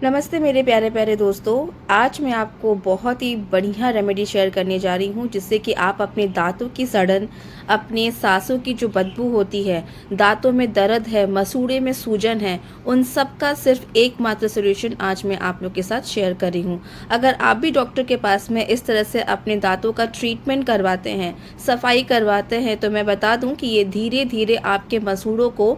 नमस्ते मेरे प्यारे प्यारे दोस्तों। आज मैं आपको बहुत ही बढ़िया रेमेडी शेयर करने जा रही हूँ जिससे कि आप अपने दांतों की सड़न, अपने सांसों की जो बदबू होती है, दांतों में दर्द है, मसूड़े में सूजन है, उन सब का सिर्फ एकमात्र सॉल्यूशन आज मैं आप लोग के साथ शेयर कर रही हूँ। अगर आप भी डॉक्टर के पास में इस तरह से अपने दांतों का ट्रीटमेंट करवाते हैं, सफाई करवाते हैं, तो मैं बता दूँ कि ये धीरे धीरे आपके मसूड़ों को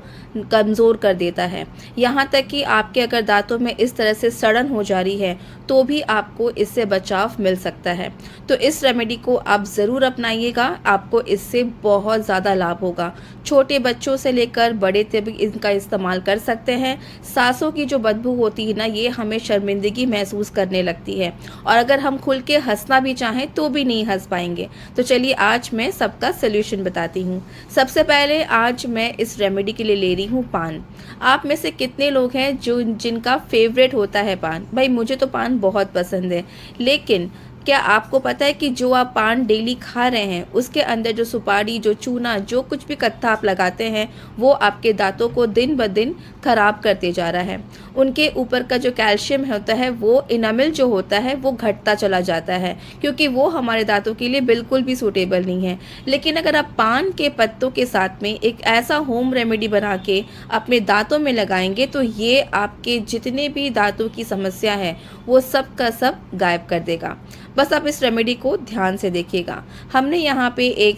कमज़ोर कर देता है। यहाँ तक कि आपके अगर दांतों में इस तरह से सड़न हो जा रही है तो भी आपको इससे बचाव मिल सकता है। तो इस रेमेडी को आप ज़रूर अपनाइएगा, आपको इससे बहुत ज़्यादा लाभ होगा। छोटे बच्चों से लेकर बड़े तक भी इनका इस्तेमाल कर सकते हैं। सांसों की जो बदबू होती है ना, ये हमें शर्मिंदगी महसूस करने लगती है और अगर हम खुल के हंसना भी चाहें तो भी नहीं हंस पाएंगे। तो चलिए आज मैं सबका सल्यूशन बताती हूँ। सबसे पहले आज मैं इस रेमेडी के लिए ले रही हूँ पान। आप में से कितने लोग हैं जिनका फेवरेट होता है पान? भाई मुझे तो पान बहुत पसंद है, लेकिन क्या आपको पता है कि जो आप पान डेली खा रहे हैं उसके अंदर जो सुपारी, जो चूना, जो कुछ भी कत्था आप लगाते हैं वो आपके दांतों को दिन ब दिन खराब करते जा रहा है। उनके ऊपर का जो कैल्शियम होता है, वो इनामिल जो होता है वो घटता चला जाता है, क्योंकि वो हमारे दांतों के लिए बिल्कुल भी सूटेबल नहीं है। लेकिन अगर आप पान के पत्तों के साथ में एक ऐसा होम रेमेडी बना के अपने दांतों में लगाएंगे तो ये आपके जितने भी दांतों की समस्या है वो सब का सब गायब कर देगा। बस आप इस रेमेडी को ध्यान से देखिएगा। हमने यहाँ पे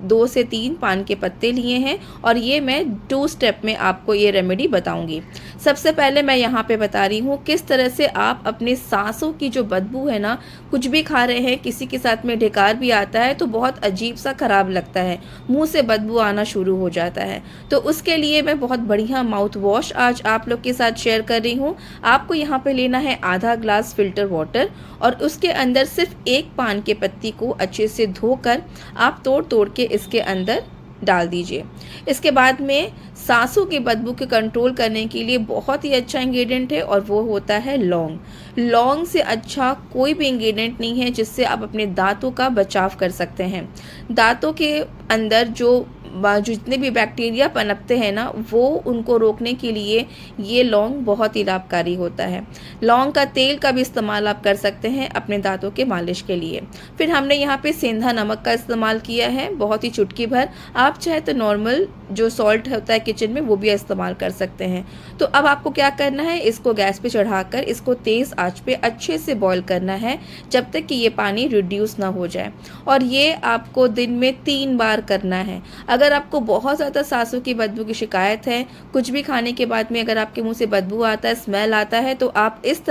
2 से 3 पान के पत्ते लिए हैं और ये मैं 2 स्टेप में आपको ये रेमेडी बताऊंगी। सबसे पहले मैं यहाँ पे बता रही हूँ किस तरह से आप अपने सांसों की जो बदबू है ना, कुछ भी खा रहे हैं, किसी के साथ में ढेकार भी आता है तो बहुत अजीब सा खराब लगता है, मुंह से बदबू आना शुरू हो जाता है। तो उसके लिए मैं बहुत बढ़िया माउथ वॉश आज आप लोग के साथ शेयर कर रही हूँ। आपको यहाँ पे लेना है आधा ग्लास फिल्टर वाटर और उसके अंदर सिर्फ 1 पान के पत्ती को अच्छे से धोकर आप तोड़ तोड़ के इसके अंदर डाल दीजिए। इसके बाद में सांसों की बदबू के कंट्रोल करने के लिए बहुत ही अच्छा इंग्रेडिएंट है और वो होता है लौंग। लौंग से अच्छा कोई भी इंग्रेडिएंट नहीं है जिससे आप अपने दांतों का बचाव कर सकते हैं। दांतों के अंदर जो जितने भी बैक्टीरिया पनपते हैं ना, वो उनको रोकने के लिए ये लौंग बहुत ही लाभकारी होता है। लौंग का तेल का भी इस्तेमाल आप कर सकते हैं अपने दांतों के मालिश के लिए। फिर हमने यहाँ पे सेंधा नमक का इस्तेमाल किया है, बहुत ही चुटकी भर। आप चाहे तो नॉर्मल जो सॉल्ट होता है किचन में वो भी इस्तेमाल कर सकते हैं। तो अब आपको क्या करना है, इसको गैस पे चढ़ाकर इसको तेज़ आंच पे अच्छे से बॉईल करना है जब तक कि ये पानी रिड्यूस ना हो जाए, और ये आपको दिन में 3 बार करना है। अगर आपको बहुत ज़्यादा सांसों की बदबू की शिकायत है, कुछ भी खाने के बाद में अगर आपके मुंह से बदबू आता है, स्मेल आता है, तो आप इस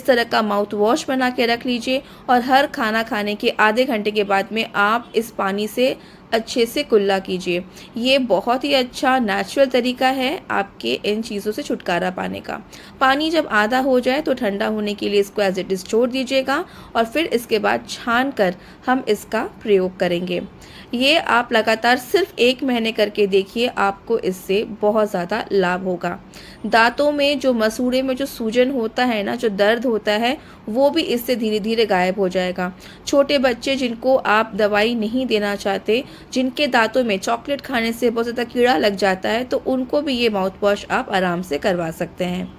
तरह का माउथ वॉश बना के रख लीजिए और हर खाना खाने के आधे घंटे के बाद में आप इस पानी से अच्छे से कुल्ला कीजिए। ये बहुत ही अच्छा नेचुरल तरीका है आपके इन चीज़ों से छुटकारा पाने का। पानी जब आधा हो जाए तो ठंडा होने के लिए इसको एज इट इज़ छोड़ दीजिएगा और फिर इसके बाद छान कर हम इसका प्रयोग करेंगे। ये आप लगातार सिर्फ 1 महीने करके देखिए, आपको इससे बहुत ज़्यादा लाभ होगा। दांतों में जो मसूड़े में जो सूजन होता है ना, जो दर्द होता है, वो भी इससे धीरे धीरे गायब हो जाएगा। छोटे बच्चे जिनको आप दवाई नहीं देना चाहते, जिनके दांतों में चॉकलेट खाने से बहुत ज़्यादा कीड़ा लग जाता है, तो उनको भी ये माउथ वॉश आप आराम से करवा सकते हैं।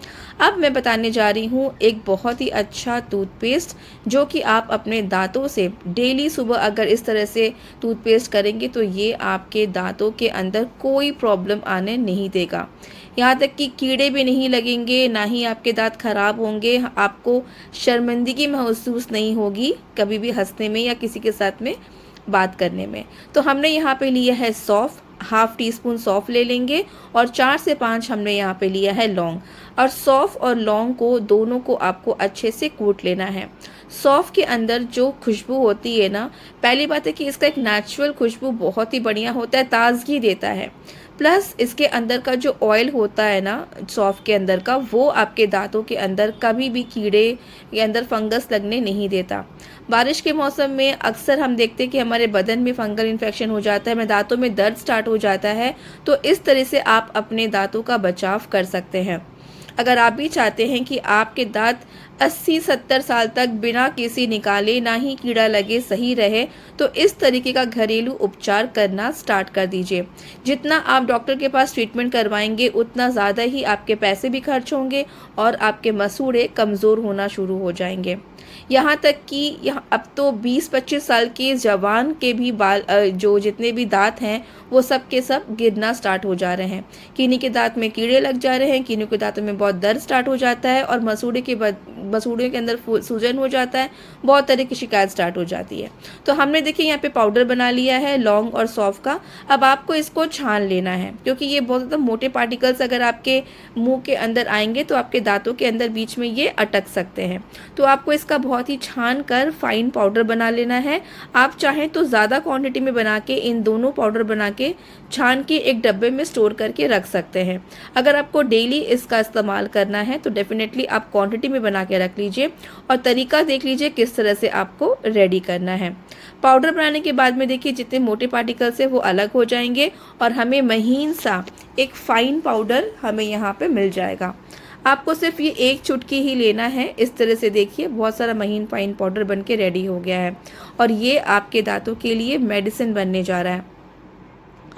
अब मैं बताने जा रही हूँ एक बहुत ही अच्छा टूथपेस्ट जो कि आप अपने दांतों से डेली सुबह अगर इस तरह से टूथपेस्ट करेंगे तो ये आपके दांतों के अंदर कोई प्रॉब्लम आने नहीं देगा। यहाँ तक कि कीड़े भी नहीं लगेंगे, ना ही आपके दांत खराब होंगे। आपको शर्मिंदगी महसूस नहीं होगी कभी भी हंसने में या किसी के साथ में बात करने में। तो हमने यहाँ पे लिया है सौंफ, ½ टीस्पून सौंफ ले लेंगे और 4 से 5 हमने यहाँ पे लिया है लौंग। और सौंफ और लौंग को दोनों को आपको अच्छे से कूट लेना है। सौंफ के अंदर जो खुशबू होती है ना, पहली बात है कि इसका एक नेचुरल खुशबू बहुत ही बढ़िया होता है, ताजगी देता है। प्लस इसके अंदर का जो ऑयल होता है ना सौंफ के अंदर का, वो आपके दांतों के अंदर कभी भी कीड़े के अंदर फंगस लगने नहीं देता। बारिश के मौसम में अक्सर हम देखते हैं कि हमारे बदन में फंगल इन्फेक्शन हो जाता है, हमारे दांतों में दर्द स्टार्ट हो जाता है। तो इस तरह से आप अपने दांतों का बचाव कर सकते हैं। अगर आप भी चाहते हैं कि आपके दांत 80-70 साल तक बिना केसी निकाले ना ही कीड़ा लगे सही रहे, तो इस तरीके का घरेलू उपचार करना स्टार्ट कर दीजिए। जितना आप डॉक्टर के पास ट्रीटमेंट करवाएंगे उतना ज़्यादा ही आपके पैसे भी खर्च होंगे और आपके मसूड़े कमज़ोर होना शुरू हो जाएंगे। यहाँ तक कि यहाँ अब तो 20-25 साल के जवान के भी बाल जो जितने भी दांत हैं वो सब के सब गिरना स्टार्ट हो जा रहे हैं। किन्हीं के दांत में कीड़े लग जा रहे हैं, किन्हीं के दांतों में बहुत दर्द स्टार्ट हो जाता है और मसूड़े के अंदर सूजन हो जाता है, बहुत तरह की शिकायत स्टार्ट हो जाती है। तो हमने देखिए यहाँ पे पाउडर बना लिया है लौंग और सौंफ का। अब आपको इसको छान लेना है क्योंकि ये बहुत ज़्यादा मोटे पार्टिकल्स अगर आपके मुंह के अंदर आएंगे तो आपके दांतों के अंदर बीच में ये अटक सकते हैं। तो आपको इसका बहुत ही छान कर फाइन पाउडर बना लेना है। आप चाहें तो ज़्यादा क्वांटिटी में बना के इन दोनों पाउडर बना के छान के एक डब्बे में स्टोर करके रख सकते हैं। अगर आपको डेली इसका इस्तेमाल करना है तो डेफिनेटली आप क्वांटिटी में बना के रख लीजिए और तरीका देख लीजिए किस तरह से आपको रेडी करना है। पाउडर बनाने के बाद में देखिए जितने मोटे पार्टिकल्स है वो अलग हो जाएंगे और हमें महीन सा एक फाइन पाउडर हमें यहाँ पे मिल जाएगा। आपको सिर्फ ये एक चुटकी ही लेना है। इस तरह से देखिए बहुत सारा महीन फाइन पाउडर बन के रेडी हो गया है और ये आपके दांतों के लिए मेडिसिन बनने जा रहा है।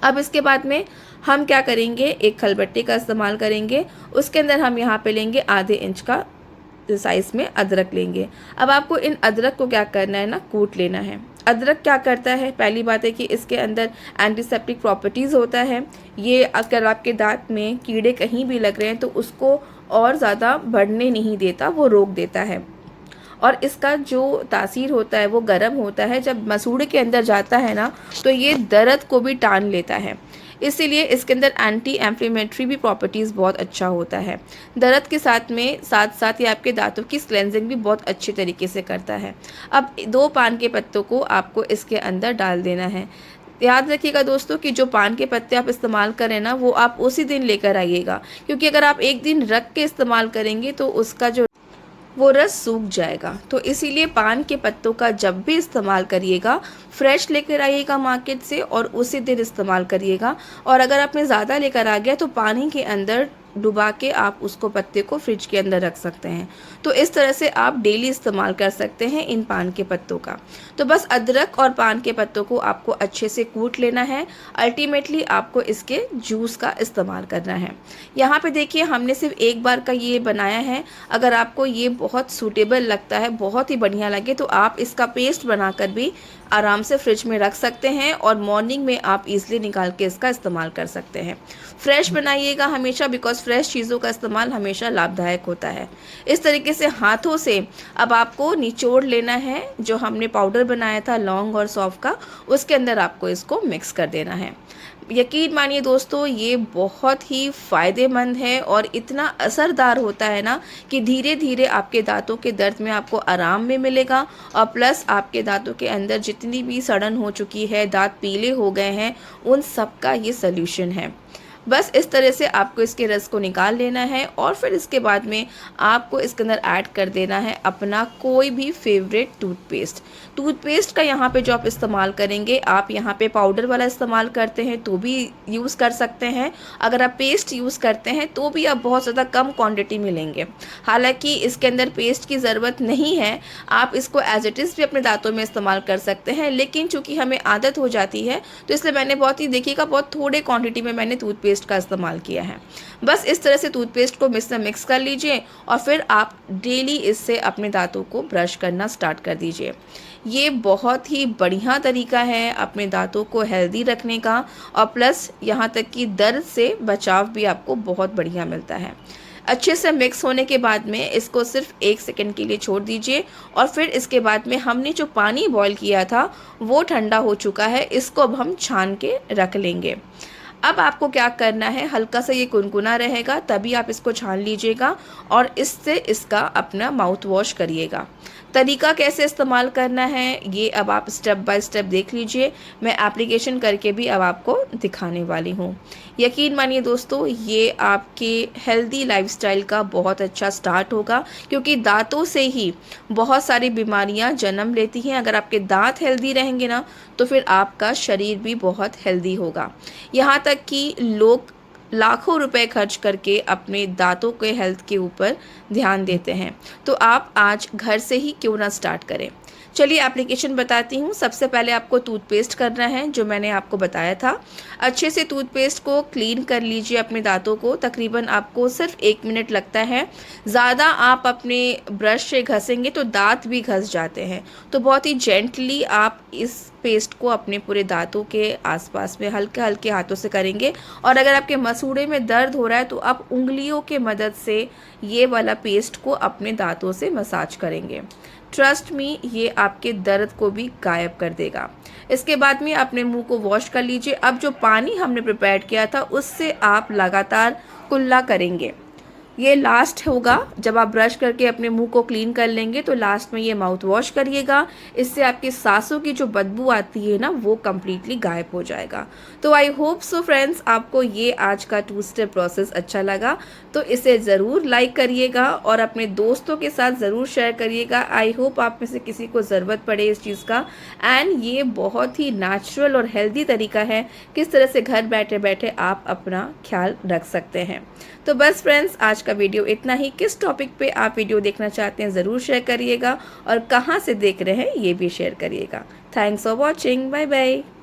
अब इसके बाद में हम क्या करेंगे, एक खलबट्टे का इस्तेमाल करेंगे। उसके अंदर हम यहाँ पे लेंगे आधे इंच का साइज़ में अदरक लेंगे। अब आपको इन अदरक को क्या करना है ना, कूट लेना है। अदरक क्या करता है, पहली बात है कि इसके अंदर एंटीसेप्टिक प्रॉपर्टीज़ होता है। ये अगर आपके दांत में कीड़े कहीं भी लग रहे हैं तो उसको और ज़्यादा बढ़ने नहीं देता, वो रोक देता है। और इसका जो तासीर होता है वो गर्म होता है, जब मसूड़े के अंदर जाता है ना तो ये दर्द को भी टान लेता है। इसीलिए इसके अंदर एंटी एम्फ्लेमेटरी भी प्रॉपर्टीज़ बहुत अच्छा होता है। दर्द के साथ साथ ये आपके दांतों की क्लेंजिंग भी बहुत अच्छे तरीके से करता है। अब 2 पान के पत्तों को आपको इसके अंदर डाल देना है। याद रखिएगा दोस्तों कि जो पान के पत्ते आप इस्तेमाल करें ना वो आप उसी दिन लेकर आइएगा, क्योंकि अगर आप एक दिन रख के इस्तेमाल करेंगे तो उसका जो वो रस सूख जाएगा। तो इसीलिए पान के पत्तों का जब भी इस्तेमाल करिएगा फ्रेश लेकर आइएगा मार्केट से और उसी दिन इस्तेमाल करिएगा। और अगर आपने ज़्यादा लेकर आ गया तो पानी के अंदर डुबा के आप उसको पत्ते को फ्रिज के अंदर रख सकते हैं। तो इस तरह से आप डेली इस्तेमाल कर सकते हैं इन पान के पत्तों का। तो बस अदरक और पान के पत्तों को आपको अच्छे से कूट लेना है। अल्टीमेटली आपको इसके जूस का इस्तेमाल करना है। यहाँ पे देखिए हमने सिर्फ एक बार का ये बनाया है। अगर आपको ये बहुत सूटेबल लगता है, बहुत ही बढ़िया लगे, तो आप इसका पेस्ट बनाकर भी आराम से फ्रिज में रख सकते हैं और मॉर्निंग में आप इजीली निकाल के इसका इस्तेमाल कर सकते हैं। फ्रेश बनाइएगा हमेशा, बिकॉज फ्रेश चीज़ों का इस्तेमाल हमेशा लाभदायक होता है। इस तरीके से हाथों से अब आपको निचोड़ लेना है। जो हमने पाउडर बनाया था लौंग और सौंफ का, उसके अंदर आपको इसको मिक्स कर देना है। यकीन मानिए दोस्तों ये बहुत ही फ़ायदेमंद है और इतना असरदार होता है ना कि धीरे धीरे आपके दांतों के दर्द में आपको आराम भी मिलेगा और प्लस आपके दांतों के अंदर जितनी भी सड़न हो चुकी है, दांत पीले हो गए हैं, उन सब का ये सल्यूशन है। बस इस तरह से आपको इसके रस को निकाल लेना है और फिर इसके बाद में आपको इसके अंदर ऐड कर देना है अपना कोई भी फेवरेट टूथपेस्ट का यहाँ पे जो आप इस्तेमाल करेंगे, आप यहाँ पे पाउडर वाला इस्तेमाल करते हैं तो भी यूज़ कर सकते हैं। अगर आप पेस्ट यूज़ करते हैं तो भी आप बहुत ज़्यादा कम क्वांटिटी में लेंगे। हालांकि इसके अंदर पेस्ट की ज़रूरत नहीं है, आप इसको एज इट इज़ भी अपने दांतों में इस्तेमाल कर सकते हैं। लेकिन चूँकि हमें आदत हो जाती है तो इसलिए मैंने बहुत थोड़े क्वान्टिटी में मैंने टूथपेस्ट का इस्तेमाल किया है। बस इस तरह से टूथपेस्ट को मिक्स कर लीजिए और फिर आप डेली इससे अपने दांतों को ब्रश करना स्टार्ट कर दीजिए। ये बहुत ही बढ़िया तरीका है अपने दांतों को हेल्दी रखने का और प्लस यहाँ तक कि दर्द से बचाव भी आपको बहुत बढ़िया मिलता है। अच्छे से मिक्स होने के बाद में इसको सिर्फ 1 सेकंड के लिए छोड़ दीजिए और फिर इसके बाद में हमने जो पानी बॉईल किया था वो ठंडा हो चुका है। इसको अब हम छान के रख लेंगे। अब आपको क्या करना है, हल्का सा ये कुनकुना रहेगा तभी आप इसको छान लीजिएगा और इससे इसका अपना माउथ वॉश करिएगा। तरीका कैसे इस्तेमाल करना है ये अब आप स्टेप बाय स्टेप देख लीजिए। मैं एप्लीकेशन करके भी अब आपको दिखाने वाली हूँ। यकीन मानिए दोस्तों ये आपके हेल्दी लाइफस्टाइल का बहुत अच्छा स्टार्ट होगा, क्योंकि दांतों से ही बहुत सारी बीमारियाँ जन्म लेती हैं। अगर आपके दांत हेल्दी रहेंगे ना तो फिर आपका शरीर भी बहुत हेल्दी होगा। यहाँ तक कि लोग लाखों रुपए खर्च करके अपने दांतों के हेल्थ के ऊपर ध्यान देते हैं। तो आप आज घर से ही क्यों ना स्टार्ट करें। चलिए एप्लीकेशन बताती हूँ। सबसे पहले आपको टूथपेस्ट करना है, जो मैंने आपको बताया था। अच्छे से टूथपेस्ट को क्लीन कर लीजिए अपने दांतों को। तकरीबन आपको सिर्फ 1 मिनट लगता है। ज़्यादा आप अपने ब्रश से घसेंगे तो दांत भी घस जाते हैं। तो बहुत ही जेंटली आप इस पेस्ट को अपने पूरे दांतों के आसपास में हल्के हल्के हाथों से करेंगे। और अगर आपके मसूड़े में दर्द हो रहा है तो आप उंगलियों के मदद से ये वाला पेस्ट को अपने दांतों से मसाज करेंगे। ट्रस्ट मी, ये आपके दर्द को भी गायब कर देगा। इसके बाद में अपने मुंह को वॉश कर लीजिए। अब जो पानी हमने प्रिपेयर किया था उससे आप लगातार कुल्ला करेंगे। ये लास्ट होगा, जब आप ब्रश करके अपने मुंह को क्लीन कर लेंगे तो लास्ट में ये माउथ वॉश करिएगा। इससे आपकी सांसों की जो बदबू आती है ना, वो कम्प्लीटली गायब हो जाएगा। तो आई होप सो फ्रेंड्स, आपको ये आज का 2 स्टेप प्रोसेस अच्छा लगा तो इसे ज़रूर लाइक करिएगा और अपने दोस्तों के साथ ज़रूर शेयर करिएगा। आई होप आप में से किसी को ज़रूरत पड़े इस चीज़ का। एंड ये बहुत ही नेचुरल और हेल्दी तरीका है किस तरह से घर बैठे बैठे आप अपना ख्याल रख सकते हैं। तो बस फ्रेंड्स, आज का वीडियो इतना ही। किस टॉपिक पे आप वीडियो देखना चाहते हैं ज़रूर शेयर करिएगा और कहाँ से देख रहे हैं ये भी शेयर करिएगा। Thanks for watching. Bye bye.